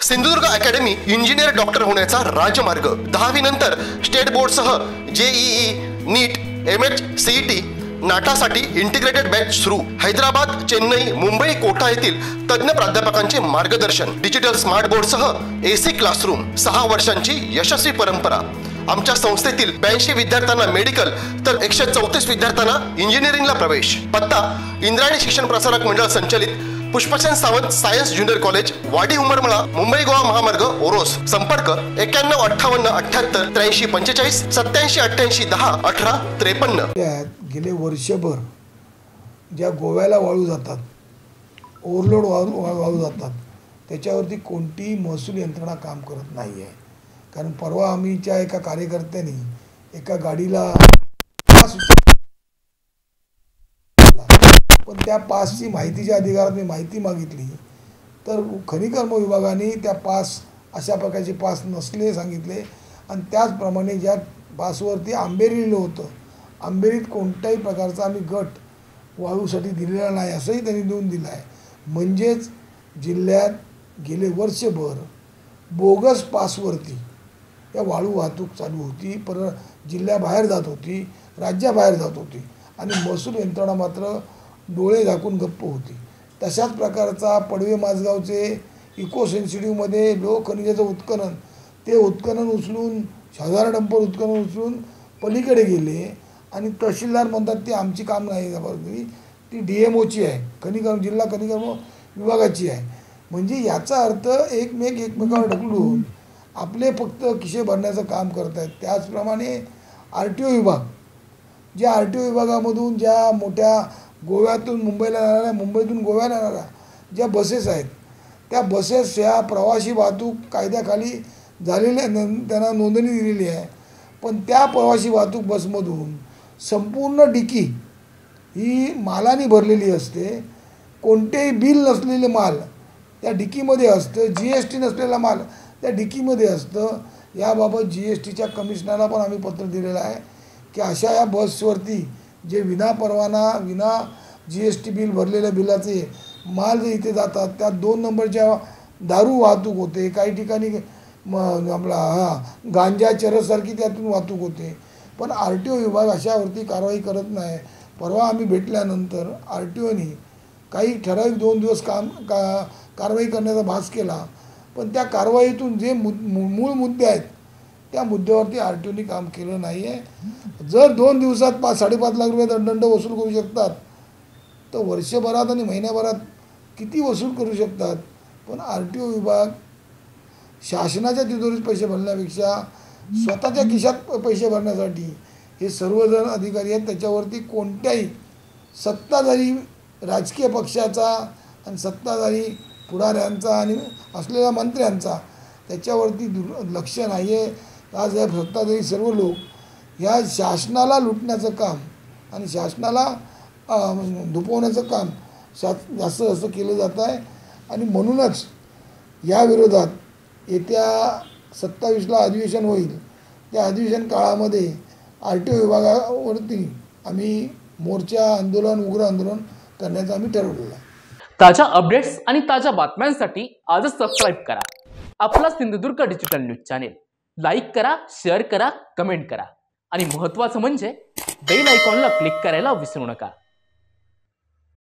Sindhudurg academy engineer doctor होण्याचा राजमार्ग। 10वी नंतर स्टेट बोर्डसह जेईई, नीट, एमएच, सीईटी, नाटासाठी इंटिग्रेटेड बॅच सुरू। हैदराबाद, चेन्नई, मुंबई, कोटा येथील तज्ञ प्राध्यापकांचे मार्गदर्शन। डिजिटल स्मार्ट बोर्डसह एसी क्लासरूम। 6 वर्षांची यशस्वी परंपरा। आमच्या संस्थेतील 82 विद्यार्थ्यांना मेडिकल तर 134 विद्यार्थ्यांना इंजिनिअरिंगला प्रवेश। पत्ता इंद्रायणी शिक्षण प्रसारक मंडळ संचलित Pushpasen Sawant science junior college, वाडी उमरमळा, मुंबई गोवा महामार्ग, ओरोस। संपर्क 9158 83 45 87 88 10 18 53। गेले वर्षभर ज्या गोव्याला वाळू जातात, ओव्हरलोड वाळू जातात, त्याच्यावरती कोणतीही महसूल यंत्रणा काम करत नाही आहे। कारण परवा आम्हीच्या एका कार्यकर्त्यांनी एका गाडीला पण त्या पासची माहितीच्या अधिकारात मी माहिती मागितली तर खनिकर्म विभागाने त्या पास अशा प्रकारचे पास नसले सांगितले आणि त्याचप्रमाणे ज्या पासवरती आंबेरी लिहिलं होतं, आंबेरीत कोणत्याही प्रकारचा आम्ही गट वाळूसाठी दिलेला नाही असंही त्यांनी देऊन दिलं आहे। म्हणजेच जिल्ह्यात गेले वर्षभर बोगस पासवरती या वाळू वाहतूक चालू होती, परत जिल्ह्याबाहेर जात होती, राज्याबाहेर जात होती आणि महसूल यंत्रणा मात्र डोळे झाकून गप्प होती। तशाच प्रकारचा पडवे माझगावचे इको सेन्सिटिव्हमध्ये लोह खनिजाचं उत्खनन, ते उत्खनन उचलून हजार डंपर उत्खनन उचलून पलीकडे गेले आणि तहसीलदार म्हणतात ती आमची काम नाही, जबाबदारी ती DMOची आहे, खनिकर्म जिल्हा खनिकर्म विभागाची आहे। म्हणजे याचा अर्थ एकमेकावर ढकलून आपले फक्त खिसे भरण्याचं काम करत आहेत। त्याचप्रमाणे RTO विभाग, ज्या RTO विभागामधून ज्या मोठ्या गोव्यातून मुंबईला जाणाऱ्या, मुंबईतून गोव्याला जाणाऱ्या ज्या बसेस आहेत, त्या बसेस ह्या प्रवासी वाहतूक कायद्याखाली झालेल्या त्यांना नोंदणी दिलेली आहे, पण त्या प्रवासी वाहतूक बसमधून संपूर्ण डिकी ही मालाने भरलेली असते। कोणतेही बिल नसलेले माल त्या डिकीमध्ये असतं, GST नसलेला माल त्या डिकीमध्ये असतं। याबाबत GSTच्या कमिशनरला पण आम्ही पत्र दिलेलं आहे की अशा या बसवरती जे विना परवाना, विना GST बिल भरलेल्या बिलाचे माल जे इथे जातात, त्या 2 नंबरच्या दारू वाहतूक होते, काही ठिकाणी आपला गांजा, चरससारखी त्यातून वाहतूक होते, पण RTO विभाग अशावरती कारवाई करत नाही। परवा आम्ही भेटल्यानंतर RTOने काही ठराविक 2 दिवस कारवाई करण्याचा भास केला, पण त्या कारवाईतून जे मूळ मुद्दे आहेत त्या मुद्द्यावरती RTOने काम केलं नाही आहे। जर 2 दिवसात 5-5.5 लाख रुपये दंड वसूल करू शकतात तर वर्षभरात आणि महिन्याभरात किती वसूल करू शकतात। पण RTO विभाग शासनाच्या तिजोरीत पैसे भरण्यापेक्षा स्वतःच्या खिशात पैसे भरण्यासाठी हे सर्वजण अधिकारी आहेत, त्याच्यावरती कोणत्याही सत्ताधारी राजकीय पक्षाचा आणि सत्ताधारी पुढाऱ्यांचा आणि असलेल्या मंत्र्यांचा त्याच्यावरती लक्ष नाही आहे। आज या सत्ताधारी सर्व लोक ह्या शासनाला लुटण्याचं काम आणि शासनाला धुपवण्याचं काम जास्त केलं जात आहे आणि म्हणूनच या विरोधात येत्या 27ला अधिवेशन होईल, त्या अधिवेशन काळामध्ये RTO विभागावरती आम्ही मोर्चा, आंदोलन, उग्र आंदोलन करण्याचं आम्ही ठरवलेलं आहे। ताज्या अपडेट्स आणि ताज्या बातम्यांसाठी आजच सबस्क्राईब करा आपला Sindhudurg digital news channel. Like करा, शेअर करा, कमेंट करा आणि महत्त्वाचं म्हणजे बेल आयकॉनला क्लिक करायला विसरू नका।